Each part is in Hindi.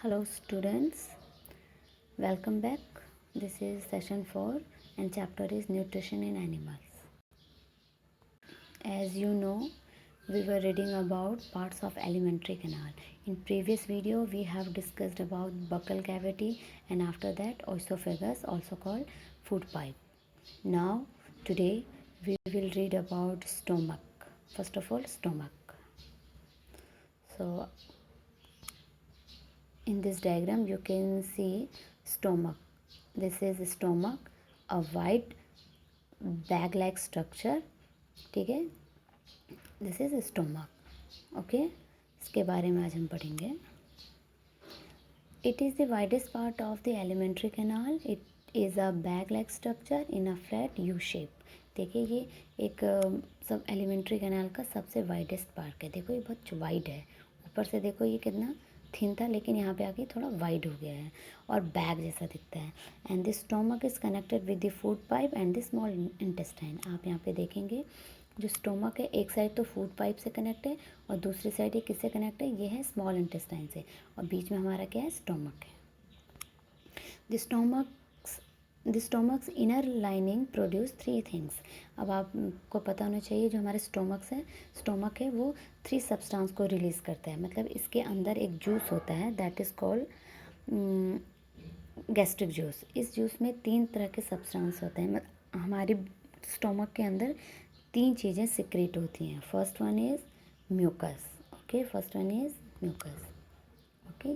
Hello students, welcome back. This is session 4 and chapter is nutrition in animals. As you know, we were reading about parts of alimentary canal. In previous video we have discussed about buccal cavity and after that esophagus, also called food pipe. Now today we will read about stomach. First of all, stomach. So in this diagram you can see stomach. This is stomach, a white bag like structure. ठीक है, दिस इज स्टोमक. ओके, इसके बारे में आज हम पढ़ेंगे. It is the widest part of the alimentary canal. It is a bag like structure in a flat U shape. देखिए ये एक सब एलिमेंट्री कैनाल का सबसे वाइडेस्ट पार्ट है. देखो ये बहुत वाइड है. ऊपर से देखो ये कितना थिन था लेकिन यहाँ पे आके थोड़ा वाइड हो गया है और बैग जैसा दिखता है. And this stomach is connected with the food pipe and the small intestine. आप यहाँ पे देखेंगे जो स्टोमक है एक साइड तो फूड पाइप से कनेक्ट है और दूसरी साइड ये किससे कनेक्ट है, ये है स्मॉल इंटेस्टाइन से, और बीच में हमारा क्या है, स्टोमक है. The stomachs inner lining produce 3 things. अब आपको पता होना चाहिए जो हमारे स्टोमक है वो 3 सब्सटेंस को रिलीज़ करता है. मतलब इसके अंदर एक जूस होता है that is called gastric juice. इस जूस में 3 तरह के सब्सटेंस होते हैं. हमारी स्टोमक के अंदर 3 चीज़ें सिक्रेट होती हैं. First one is mucus. Okay, first one is mucus. Okay,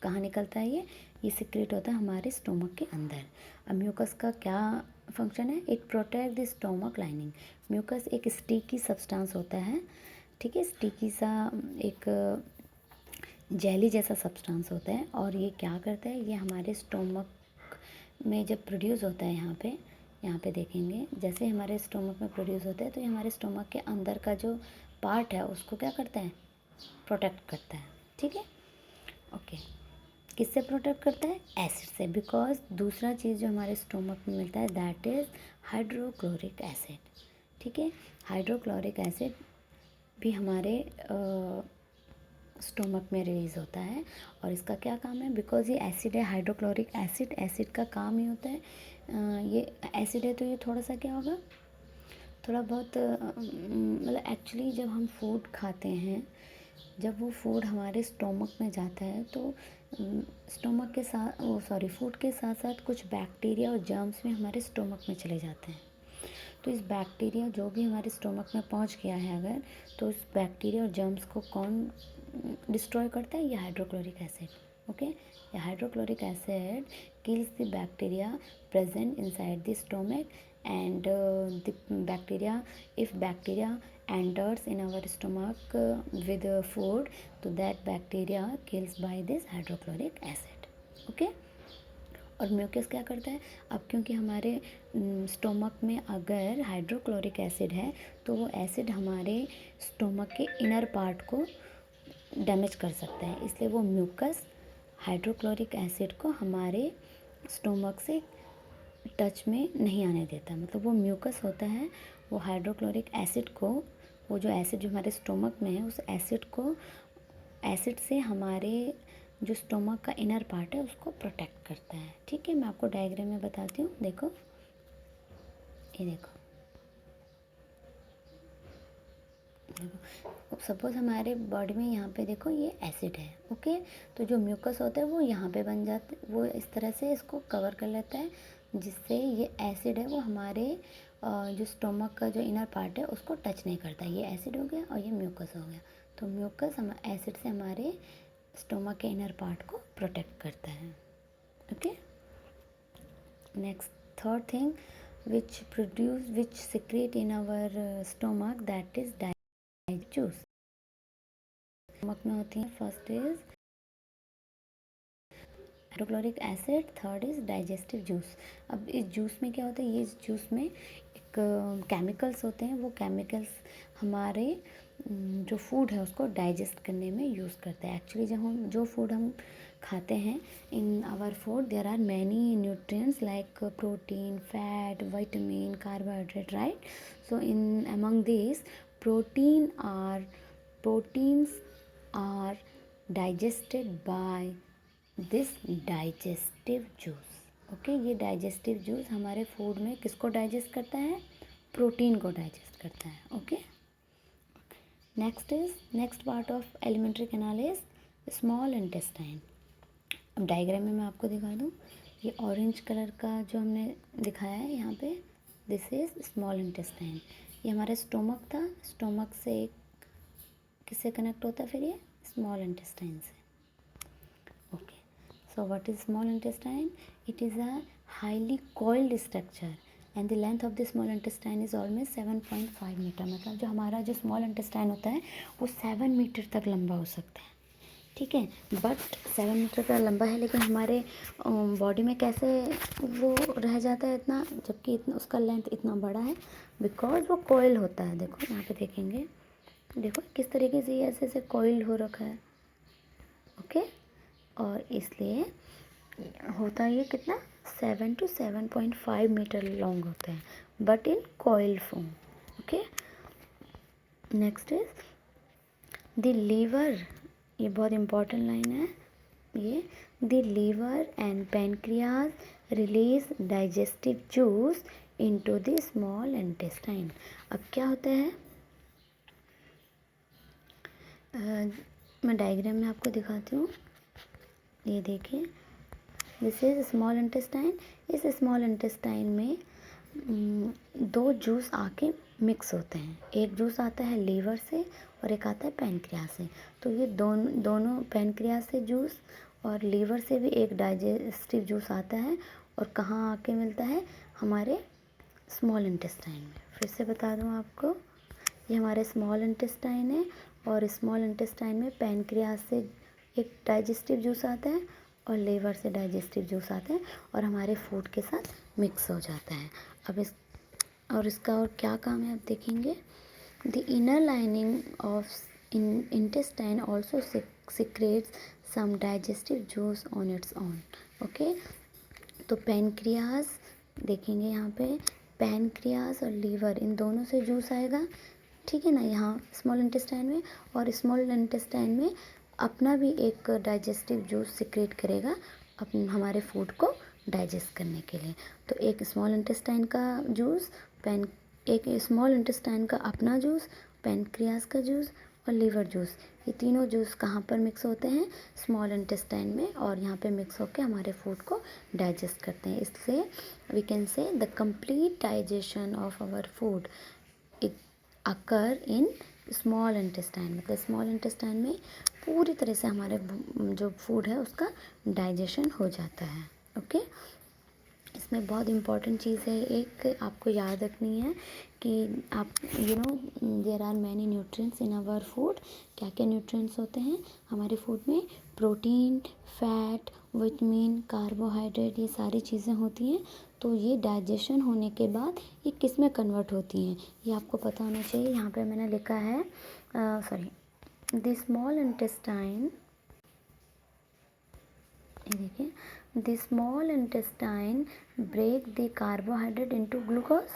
कहाँ निकलता है ये सिक्रेट होता है हमारे स्टोमक के अंदर. अब म्यूकस का क्या फंक्शन है, it protect the stomach lining. Mucus एक स्टिकी सब्सटेंस होता है. ठीक है, स्टिकी सा एक जेली जैसा सब्सटेंस होता है और ये क्या करता है, ये हमारे स्टोमक में जब प्रोड्यूस होता है यहाँ पे देखेंगे जैसे हमारे स्टोमक में प्रोड्यूस होता है तो ये हमारे स्टोमक के अंदर का जो पार्ट है उसको क्या करता है, प्रोटेक्ट करता है. ठीक है, ओके. किससे प्रोटेक्ट करता है, एसिड से. बिकॉज दूसरा चीज़ जो हमारे स्टोमक में मिलता है दैट इज़ हाइड्रोक्लोरिक एसिड. ठीक है, हाइड्रोक्लोरिक एसिड भी हमारे स्टोमक में रिलीज़ होता है और इसका क्या काम है, बिकॉज ये एसिड है, हाइड्रोक्लोरिक एसिड का काम ही होता है ये एसिड है तो ये थोड़ा सा क्या होगा, थोड़ा बहुत मतलब एक्चुअली जब हम फूड खाते हैं, जब वो फूड हमारे स्टोमक में जाता है तो स्टोमक के साथ फूड के साथ साथ कुछ बैक्टीरिया और जर्म्स भी हमारे स्टोमक में चले जाते हैं. तो इस बैक्टीरिया जो भी हमारे स्टोमक में पहुंच गया है अगर, तो इस बैक्टीरिया और जर्म्स को कौन डिस्ट्रॉय करता है, ये हाइड्रोक्लोरिक एसिड. ओके, ये hydrochloric acid kills the bacteria present inside the stomach and the bacteria, if bacteria enters in our stomach with food, so that bacteria kills by this hydrochloric acid. Okay, और म्यूकस क्या करता है, अब क्योंकि हमारे स्टोमक में अगर हाइड्रोक्लोरिक एसिड है तो वो एसिड हमारे स्टोमक के इनर पार्ट को डैमेज कर सकता है, इसलिए वो म्यूकस हाइड्रोक्लोरिक एसिड को हमारे स्टोमक से टच में नहीं आने देता. मतलब वो म्यूकस होता है वो हाइड्रोक्लोरिक एसिड को, वो जो एसिड जो हमारे स्टोमक में है उस एसिड से हमारे जो स्टोमक का इनर पार्ट है उसको प्रोटेक्ट करता है. ठीक है, मैं आपको डायग्राम में बताती हूँ. देखो ये देखो सपोज हमारे बॉडी में यहाँ पे देखो ये एसिड है. ओके, तो जो म्यूकस होता है वो यहाँ पे बन जाता है, वो इस तरह से इसको कवर कर लेता है जिससे ये एसिड है वो हमारे जो स्टोमक का जो इनर पार्ट है उसको टच नहीं करता. ये एसिड हो गया और ये म्यूकस हो गया. तो म्यूकस हम एसिड से हमारे स्टोमक के इनर पार्ट को प्रोटेक्ट करता है. Okay, next third thing which secrete in our stomach, that is juice. Stomach में होती है, first is hydrochloric acid, third is digestive juice. अब इस जूस में क्या होता है, ये जूस में एक केमिकल्स होते हैं. वो केमिकल्स हमारे जो फूड है उसको डाइजेस्ट करने में यूज़ करते हैं. एक्चुअली जब जो फूड हम खाते हैं in our food there are many nutrients like protein, fat, vitamin, carbohydrate, right. So in among this proteins are digested by this digestive juice. Okay, ये डाइजेस्टिव जूस हमारे फूड में किसको डाइजेस्ट करता है? प्रोटीन को डाइजेस्ट करता है। Okay, next part of alimentary canal is small intestine. अब डायग्राम में मैं आपको दिखा दूँ, ये ऑरेंज कलर का जो हमने दिखाया है यहाँ पे, दिस इज स्मॉल इंटेस्टाइन। ये हमारा स्टोमक था, स्टोमक से किससे कनेक्ट होता है फिर? ये स्मॉल इंटेस्टाइन से। Okay, so what is small intestine? It is a highly coiled structure and the length of the small intestine is almost 7.5 metre. मतलब जो हमारा जो स्मॉल इंटेस्टाइन होता है वो 7 मीटर तक लंबा हो सकता है। ठीक है, बट 7 मीटर का लंबा है, लेकिन हमारे बॉडी में कैसे वो रह जाता है इतना, जबकि इतना उसका लेंथ इतना बड़ा है? बिकॉज वो कोयल होता है। देखो यहाँ पे देखेंगे, देखो किस तरीके से ये ऐसे ऐसे कोयल हो रखा है। ओके, और इसलिए होता ये कितना, 7 to 7.5 मीटर लॉन्ग होता है, but in coil form. Okay, next is the liver. ये बहुत इंपॉर्टेंट लाइन है ये। The liver and pancreas release digestive juice into the small intestine. अब क्या होता है, मैं डायग्राम में आपको दिखाती हूँ। ये देखिए, दिस इज स्मॉल इंटेस्टाइन। इस स्मॉल इंटेस्टाइन में दो जूस आके मिक्स होते हैं। एक जूस आता है लीवर से और एक आता है पैनक्रियाज से। तो ये दोनों पैनक्रियाज से जूस और लीवर से भी एक डाइजेस्टिव जूस आता है, और कहाँ आके मिलता है? हमारे स्मॉल इंटेस्टाइन में। फिर से बता दूँ आपको, ये हमारे स्मॉल इंटेस्टाइन है और स्मॉल इंटेस्टाइन में पैनक्रियाज से एक डाइजेस्टिव जूस आता है और लीवर से डाइजेस्टिव जूस आता है, और हमारे फूड के साथ मिक्स हो जाता है। अब इसका और क्या काम है आप देखेंगे। The inner lining of intestine also secretes some digestive juice on its own. Okay, तो पैनक्रियाज देखेंगे यहाँ पे, पैनक्रियाज और लीवर इन दोनों से जूस आएगा। ठीक है ना, यहाँ स्मॉल इंटेस्टाइन में, और स्मॉल इंटेस्टाइन में अपना भी एक डाइजेस्टिव जूस सिक्रेट करेगा हमारे फूड को डाइजेस्ट करने के लिए। तो एक स्मॉल इंटेस्टाइन का जूस, एक स्मॉल इंटेस्टाइन का अपना जूस, पैनक्रियाज का जूस और लीवर जूस, ये तीनों जूस कहाँ पर मिक्स होते हैं? स्मॉल इंटेस्टाइन में, और यहाँ पे मिक्स होकर हमारे फूड को डाइजेस्ट करते हैं। इसलिए we can say the complete digestion of our food occur in small intestine. मतलब स्मॉल इंटेस्टाइन में पूरी तरह से हमारे जो फूड है उसका डाइजेशन हो जाता है। ओके, इसमें बहुत इम्पॉर्टेंट चीज़ है, एक आपको याद रखनी है कि आप there are many nutrients in our food. क्या क्या न्यूट्रिएंट्स होते हैं हमारे फूड में? प्रोटीन, फैट, विटामिन, कार्बोहाइड्रेट, ये सारी चीज़ें होती हैं। तो ये डाइजेशन होने के बाद ये किस में कन्वर्ट होती हैं, ये आपको पता होना चाहिए। यहाँ पे मैंने लिखा है द स्मॉल इंटेस्टाइन, ये देखिए, the small intestine break the carbohydrate into glucose,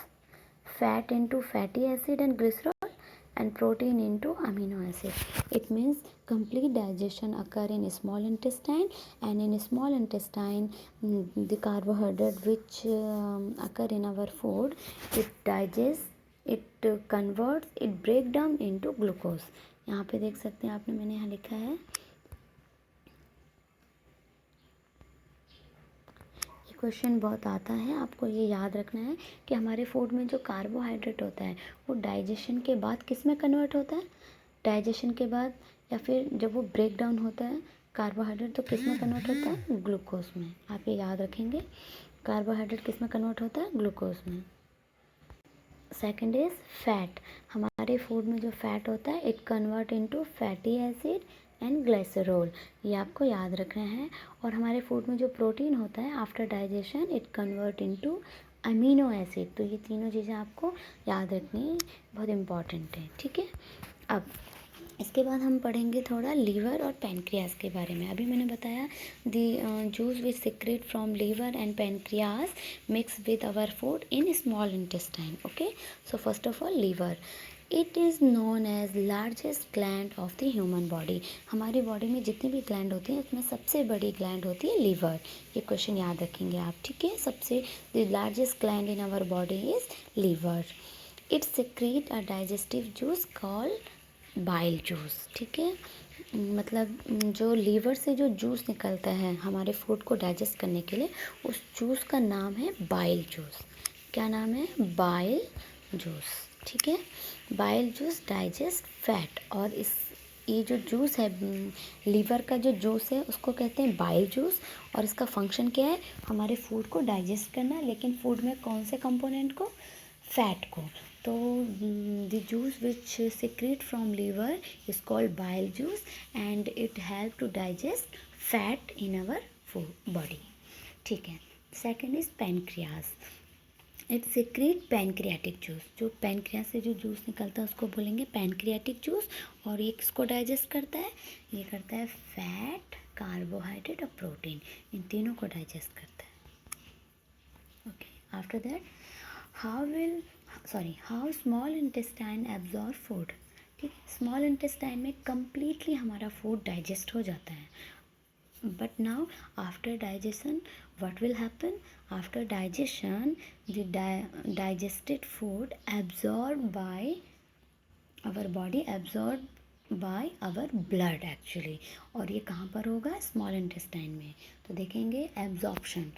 fat into fatty acid and glycerol, and protein into amino acid. It means complete digestion occur in small intestine, and in small intestine the carbohydrate which occur in our food, it digests, it converts, it break down into glucose. यहाँ पे देख सकते हैं आपने, मैंने यहाँ लिखा है, क्वेश्चन बहुत आता है, आपको ये याद रखना है कि हमारे फूड में जो कार्बोहाइड्रेट होता है वो डाइजेशन के बाद किस में कन्वर्ट होता है? डाइजेशन के बाद, या फिर जब वो ब्रेक डाउन होता है कार्बोहाइड्रेट, तो किस में कन्वर्ट होता है? ग्लूकोज में। आप ये याद रखेंगे, कार्बोहाइड्रेट किस में कन्वर्ट होता है? ग्लूकोज में। Second is fat. हमारे फूड में जो फैट होता है it convert into fatty acid and glycerol, ये आपको याद रखना है। और हमारे फूड में जो प्रोटीन होता है after digestion it convert into amino acid. तो ये तीनों चीज़ें आपको याद रखनी बहुत इम्पॉर्टेंट है। ठीक है, अब इसके बाद हम पढ़ेंगे थोड़ा लीवर और पैनक्रियाज के बारे में। अभी मैंने बताया the juice which secrete from liver and pancreas mix with our food in small intestine. Okay, so first of all liver, it is known as largest gland of the human body. हमारी बॉडी में जितनी भी ग्लैंड होती हैं उसमें सबसे बड़ी ग्लैंड होती है लीवर। ये क्वेश्चन याद रखेंगे आप, ठीक है। सबसे the largest gland in our body is liver. It secrete a digestive juice called bile juice, ठीक है। मतलब जो लीवर से जो जूस निकलता है हमारे फूड को डाइजेस्ट करने के लिए, उस जूस का नाम है बाइल जूस। क्या नाम है? बाइल जूस, ठीक है। बाइल जूस डाइजेस्ट फैट, और इस ये जो जूस है लीवर का जो जूस है उसको कहते हैं बाइल जूस। और इसका फंक्शन क्या है? हमारे फूड को डाइजेस्ट करना, लेकिन फूड में कौन से कंपोनेंट को? फैट को। तो the juice which secrete from liver is called bile juice and it help to digest fat in our body, ठीक है। Second is pancreas. It secrete pancreatic juice. जो पैनक्रियाज से जो जूस निकलता है उसको बोलेंगे पैनक्रियाटिक जूस। और ये किसको डाइजेस्ट करता है? ये करता है फैट, कार्बोहाइड्रेट और प्रोटीन, इन तीनों को डाइजेस्ट करता है। Okay, after that how small intestine absorb food, ठीक है। स्मॉल इंटेस्टाइन में कम्प्लीटली हमारा फूड डाइजेस्ट हो जाता है। But now after digestion, what will happen? After digestion, the digested food absorbed by our body, absorbed by our blood actually। और ये कहाँ पर होगा? स्मॉल इंटेस्टाइन में। तो देखेंगे absorption.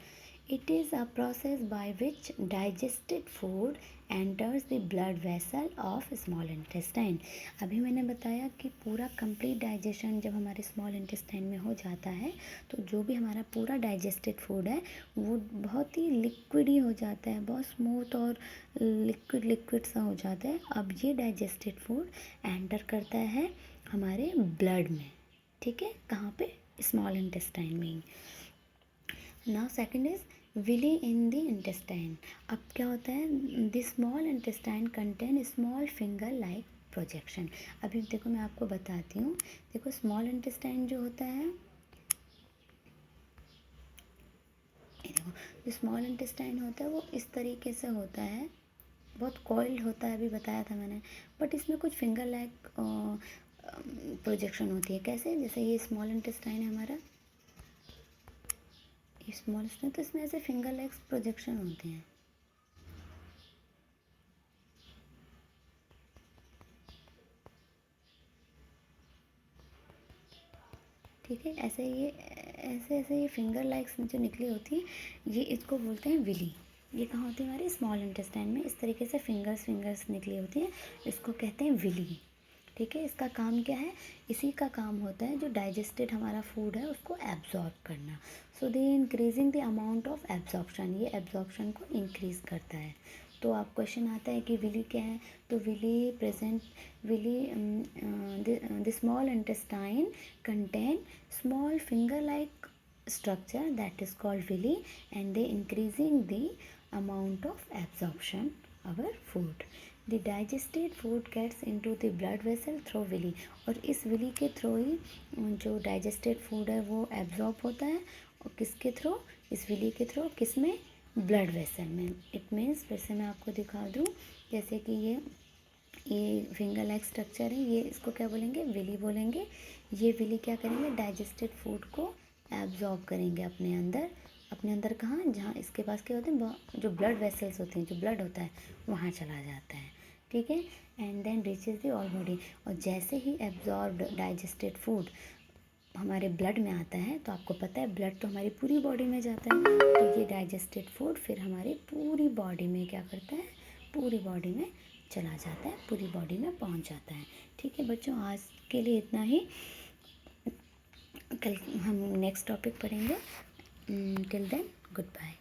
It is a process by which digested food enters the blood vessel of small intestine. अभी मैंने बताया कि पूरा कंप्लीट डाइजेशन जब हमारे स्मॉल इंटेस्टाइन में हो जाता है तो जो भी हमारा पूरा डाइजेस्टेड फूड है वो बहुत ही लिक्विड ही हो जाता है, बहुत स्मूथ और लिक्विड सा हो जाता है। अब ये डाइजेस्टेड फूड एंटर करता है हमारे ब्लड में, ठीक है। कहाँ पे? स्मॉल इंटेस्टाइन में। Now second is villi in the intestine. अब क्या होता है? The small intestine contain small finger like projection. अभी देखो मैं आपको बताती हूँ। देखो स्मॉल इंटेस्टाइन जो होता है, ये देखो जो स्मॉल इंटेस्टाइन होता है वो इस तरीके से होता है, बहुत कॉइल्ड होता है, अभी बताया था मैंने। बट इसमें कुछ फिंगर लाइक प्रोजेक्शन होती है। कैसे? जैसे ये स्मॉल इंटेस्टाइन है हमारा, स्मॉल इंटेस्टाइन, तो इसमें ऐसे फिंगर लेग्स प्रोजेक्शन होते हैं, ठीक है। ऐसे ये फिंगर लाइक्स जो निकली होती है ये इसको बोलते हैं विली। ये कहाँ होती है? हमारे स्मॉल इंटेस्टाइन में इस तरीके से फिंगर्स निकली होती हैं, इसको कहते हैं विली, ठीक है। इसका काम क्या है? इसी का काम होता है जो डाइजेस्टेड हमारा फूड है उसको एब्जॉर्ब करना। So they increasing the amount of absorption, ये एब्जॉर्प्शन को इंक्रीज करता है। तो आप क्वेश्चन आता है कि विली क्या है? तो villi the small intestine contain small finger like structure that is called villi and they increasing the amount of absorption our food। the digested food gets into the blood vessel through villi। और इस विली के थ्रू ही जो डाइजेस्टेड फूड है वो एब्जॉर्ब होता है। और किसके थ्रू? इस विली के थ्रू। किस में? ब्लड वेसल में। इट मीन्स फिर से मैं आपको दिखा दूँ, जैसे कि ये फिंगर लाइक स्ट्रक्चर है, ये इसको क्या बोलेंगे? विली बोलेंगे। ये विली क्या करेंगे? डाइजेस्टेड फूड को एब्जॉर्ब करेंगे अपने अंदर कहाँ? जहाँ इसके पास क्या होते हैं? जो ब्लड वेसल्स होते हैं, जो ब्लड होता है वहाँ चला जाता है, ठीक है। And then reaches the all body. और जैसे ही एब्जॉर्ब्ड डाइजेस्टेड फूड हमारे ब्लड में आता है, तो आपको पता है ब्लड तो हमारी पूरी बॉडी में जाता है, तो ये डाइजेस्टेड फूड फिर हमारी पूरी बॉडी में क्या करता है? पूरी बॉडी में चला जाता है, पूरी बॉडी में पहुंच जाता है, ठीक है बच्चों। आज के लिए इतना ही, कल हम नेक्स्ट टॉपिक पढ़ेंगे। Till then good bye.